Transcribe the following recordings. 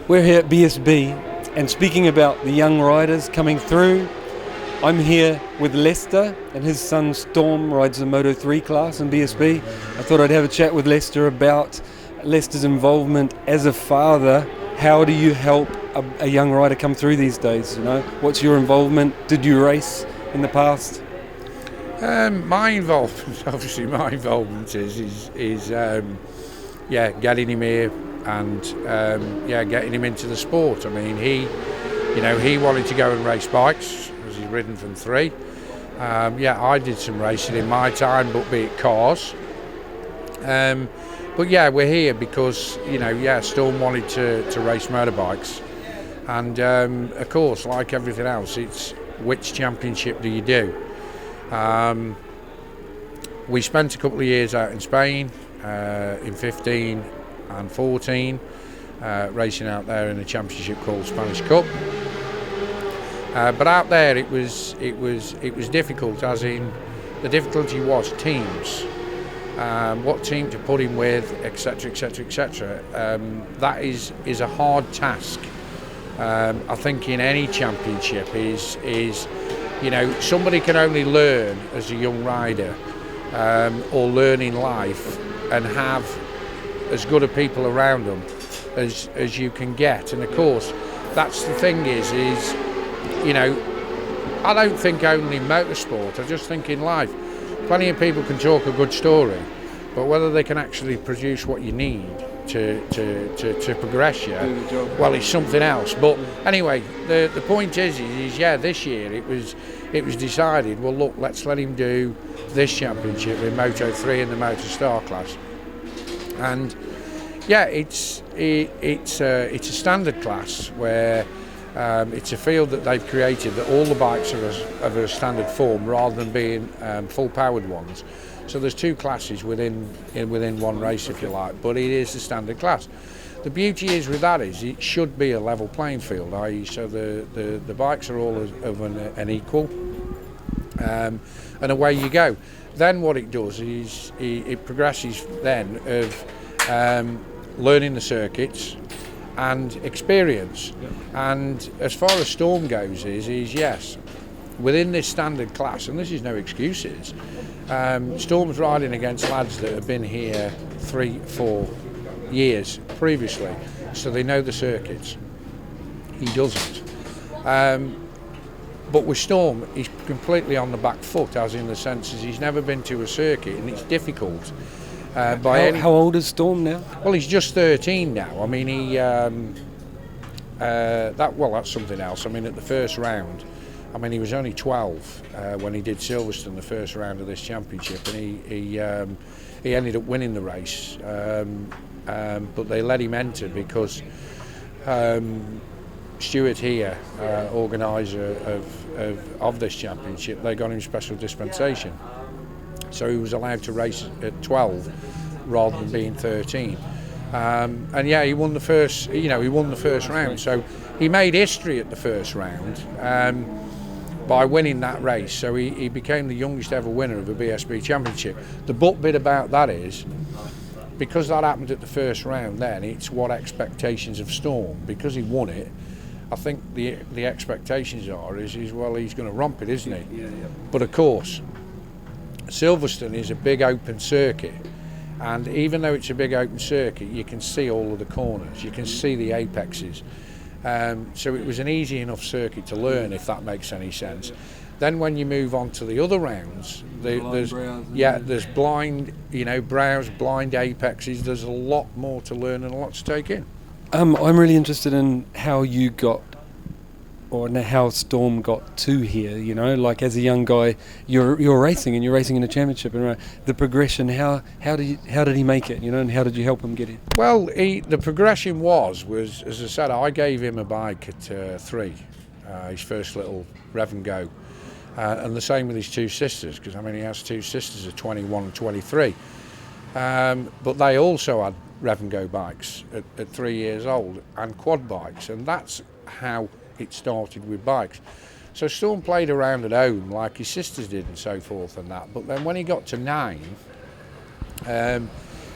We're here at BSB, and speaking about the young riders coming through, I'm here with Lester, and his son Storm rides the Moto3 class in BSB. I thought I'd have a chat with Lester about Lester's involvement as a father. How do you help a young rider come through these days? You know, what's your involvement? Did you race in the past? My involvement is getting him here and getting him into the sport. I mean, he wanted to go and race bikes as he's ridden from 3. I did some racing in my time, but be it cars. We're here because Storm wanted to race motorbikes, and of course, like everything else, it's which championship do you do? We spent a couple of years out in Spain in 15 and 14, racing out there in a championship called Spanish Cup. But out there it was difficult, as in the difficulty was teams, what team to put him with, etc., etc., etc. That is a hard task. I think in any championship is somebody can only learn as a young rider or learn in life and have as good a people around them as you can get. And of course, that's the thing is I don't think only motorsport, I just think in life. Plenty of people can talk a good story, but whether they can actually produce what you need to progress you, well, it's something else. But anyway, the point is this year it was decided, well, look, let's let him do this championship in Moto3 in the Motor Star class. And it's a standard class where it's a field that they've created that all the bikes are of a standard form rather than being full powered ones. So there's 2 classes within one race, if you like, but it is the standard class. The beauty is with that is it should be a level playing field, i.e. so the bikes are all of an equal, and away you go. Then what it does is it progresses then of learning the circuits and experience. And as far as Storm goes is yes, within this standard class, and this is no excuses, Storm's riding against lads that have been here 3-4 years previously, so they know the circuits. He doesn't. But with Storm, he's completely on the back foot, as in the sense as he's never been to a circuit, and it's difficult. How old is Storm now? Well, he's just 13 now. I mean, that's something else. I mean, at the first round, he was only 12 when he did Silverstone, the first round of this championship, and he ended up winning the race. But they let him enter because Stuart here, organiser of this championship, they got him special dispensation. So he was allowed to race at 12 rather than being 13. He won the first. He won the first round. So he made history at the first round by winning that race. So he became the youngest ever winner of a BSB championship. The but bit about that is, because that happened at the first round, then it's what expectations of Storm. Because he won it, I think the expectations is he's going to romp it, isn't he? Yeah. But of course, Silverstone is a big open circuit, and even though it's a big open circuit, you can see all of the corners, you can see the apexes, so it was an easy enough circuit to learn, if that makes any sense. Then when you move on to the other rounds, there's blind brows, blind apexes, there's a lot more to learn and a lot to take in. I'm really interested in how you got, or how Storm got to here. Like as a young guy, you're racing and you're racing in a championship, and the progression. How did he make it? And how did you help him get in? Well, the progression was as I said, I gave him a bike at 3, his first little rev and go, and the same with his 2 sisters, because he has 2 sisters at 21 and 23, but they also had rev and go bikes at 3 years old, and quad bikes, and that's how it started with bikes. So Storm played around at home like his sisters did and so forth and that, but then when he got to 9,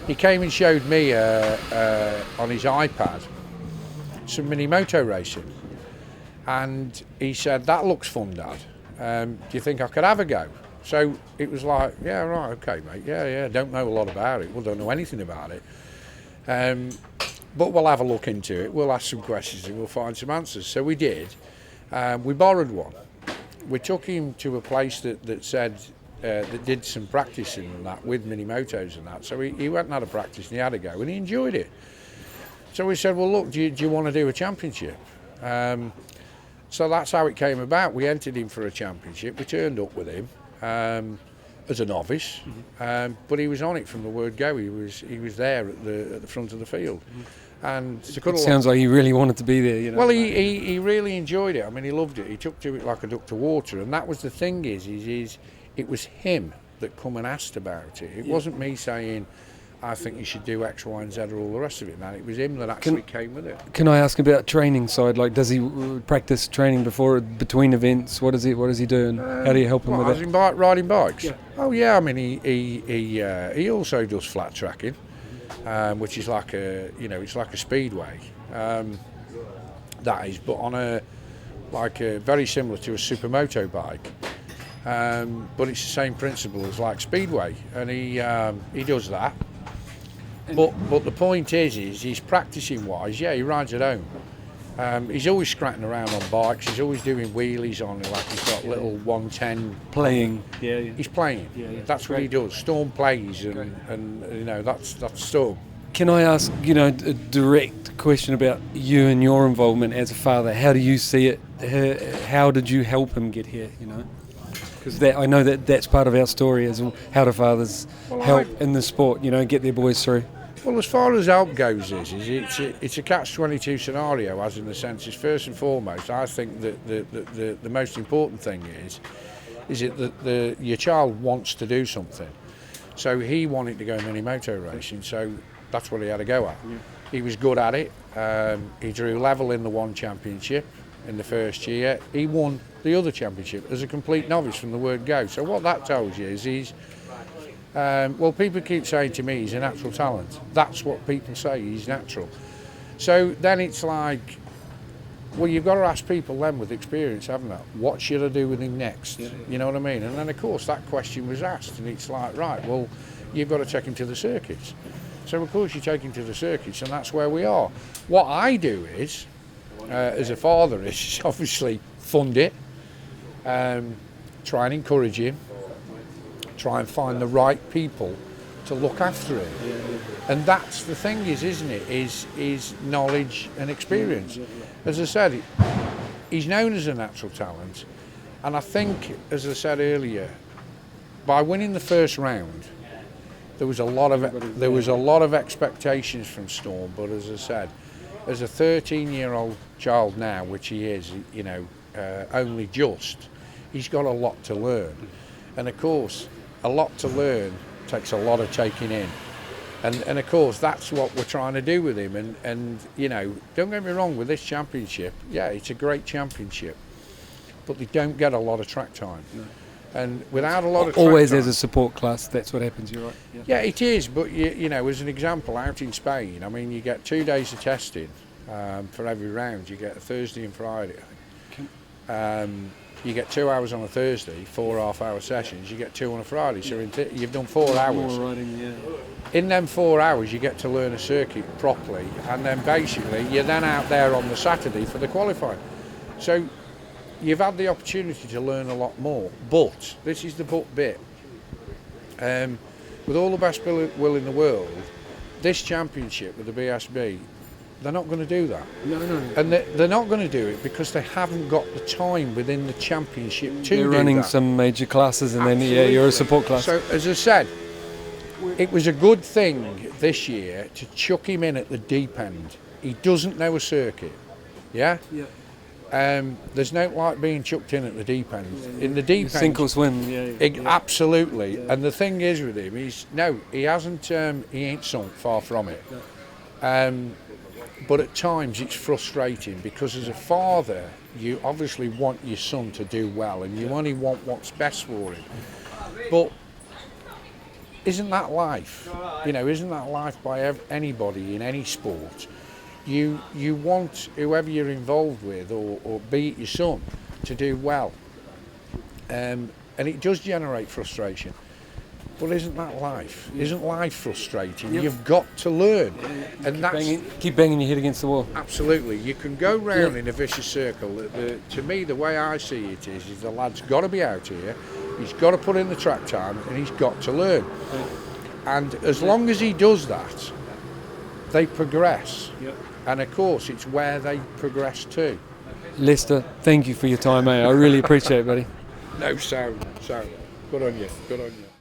he came and showed me on his iPad some mini moto racing. And he said, that looks fun, Dad. Do you think I could have a go? So it was like, yeah, right, okay, mate, yeah, don't know a lot about it. Well, don't know anything about it. But we'll have a look into it. We'll ask some questions and we'll find some answers. So we did. We borrowed one. We took him to a place that said, that did some practicing and that with mini motos and that. So he went and had a practice and he had a go and he enjoyed it. So we said, well, look, do you want to do a championship? So that's how it came about. We entered him for a championship. We turned up with him as a novice, but he was on it from the word go. He was there at the front of the field. And it sounds like he really wanted to be there, you know. Well, he really enjoyed it. I mean, he loved it. He took to it like a duck to water. And that was the thing is it was him that come and asked about it. It wasn't me saying, I think you should do X, Y, and Z or all the rest of it. Man, it was him that actually came with it. Can I ask about training side? Like, does he practice training between events? What does he do, and how do you help him with that? it? Riding bikes. Yeah. Oh yeah, I mean he also does flat tracking, which is like it's like a speedway. That is, but on a very similar to a supermoto bike. But it's the same principle as like speedway, and he does that. But the point is he's practicing wise. Yeah, he rides at home. He's always scratching around on bikes. He's always doing wheelies on, like he's got little 110 playing. Yeah. He's playing. Yeah. That's what he does. Storm plays, and that's Storm. Can I ask a direct question about you and your involvement as a father? How do you see it? How did you help him get here? Because I know that's part of our story, is how do fathers help in the sport, get their boys through. Well, as far as help goes, it's a catch-22 scenario, as in the sense is first and foremost, I think that the most important thing is that your child wants to do something. So he wanted to go mini moto racing, so that's what he had to go at. Yeah. He was good at it. He drew level in the one championship in the first year. He won the other championship as a complete novice from the word go. So what that tells you is people keep saying to me he's a natural talent. That's what people say, he's natural. So then it's like, well, you've got to ask people then with experience, haven't you? What should I do with him next? Yeah. You know what I mean? And then of course that question was asked, and it's like, right, well, you've got to take him to the circuits. So of course you take him to the circuits, and that's where we are. What I do is, as a father, is obviously fund it, try and encourage him, try and find the right people to look after him. And that's the thing isn't it, is knowledge and experience. As I said, he's known as a natural talent, and I think, as I said earlier, by winning the first round, there was a lot of expectations from Storm, but as I said, as a 13-year-old child now, which he is, only just, he's got a lot to learn. And of course, a lot to learn takes a lot of taking in. And of course, that's what we're trying to do with him. And don't get me wrong, with this championship, yeah, it's a great championship, but they don't get a lot of track time. No. And without a lot of always track time, there's a support class, that's what happens, you're right. Yeah, it is, but as an example, out in Spain, I mean, you get 2 days of testing for every round. You get a Thursday and Friday, I think. You get 2 hours on a Thursday, 4 half-hour sessions. You get 2 on a Friday, so you've done 4 hours. More riding, yeah. In them 4 hours, you get to learn a circuit properly, and then basically you're then out there on the Saturday for the qualifying. So you've had the opportunity to learn a lot more, but this is the but bit. With all the best will in the world, this championship with the BSB, they're not going to do that. No. And they're not going to do it because they haven't got the time within the championship to do that. You're running some major classes, and Absolutely. Then you're a support class. So as I said, it was a good thing this year to chuck him in at the deep end. He doesn't know a circuit, yeah? Yeah. There's no like being chucked in at the deep end. Yeah. In the deep end, sink or swim. Yeah. Absolutely. Yeah. And the thing is with him, he hasn't. He ain't sunk, far from it. No. But at times it's frustrating because as a father, you obviously want your son to do well, and you only want what's best for him. But isn't that life? Isn't that life by anybody in any sport? you want whoever you're involved with, or be it your son, to do well. And it does generate frustration. But isn't that life? Isn't life frustrating? Yep. You've got to learn. And keep banging your head against the wall. Absolutely. You can go round in a vicious circle. To me, the way I see it is the lad's got to be out here, he's got to put in the track time, and he's got to learn. And as long as he does that, they progress. Yep. And of course, it's where they progress to. Lester, thank you for your time, mate. I really appreciate it, buddy. No, sound. Good on you. Good on you.